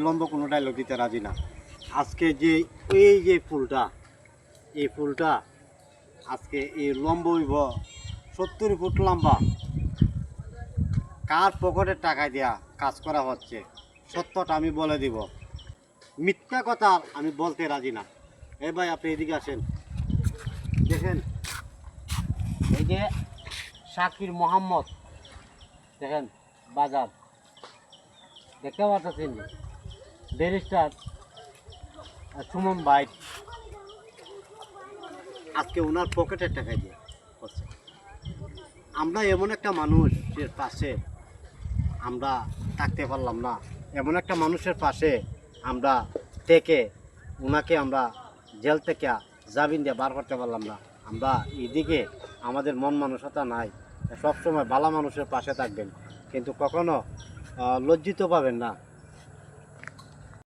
লম্বা কোনো ডায়লগ দিতে রাজি না। আজকে যে এই যে ফুলটা, এই ফুলটা আজকে এই লম্বা হইব 70 ফুট লম্বা। কার পকেটের টাকা দিয়া কাজ করা হচ্ছে সত্যটা আমি বলে দিব, মিথ্যা কথা আমি বলতে রাজি না। এ ভাই আপনি এদিকে আসেন, দেখেন এই যে শাকির মোহাম্মদ, দেখেন বাজার দেখতে পাচ্ছেন, ব্যারিস্টার সুমন ভাই আজকে ওনার পকেটের টাকা দিয়ে করছে। আমরা এমন একটা মানুষের পাশে আমরা থাকতে পারলাম না, এমন একটা মানুষের পাশে আমরা থেকে ওনাকে আমরা জেল থেকে জামিন দিয়ে বার করতে পারলাম না। আমরা এদিকে আমাদের মন মানসিকতা নাই, সবসময় ভালো মানুষের পাশে থাকবেন, কিন্তু কখনো লজ্জিত পাবেন না।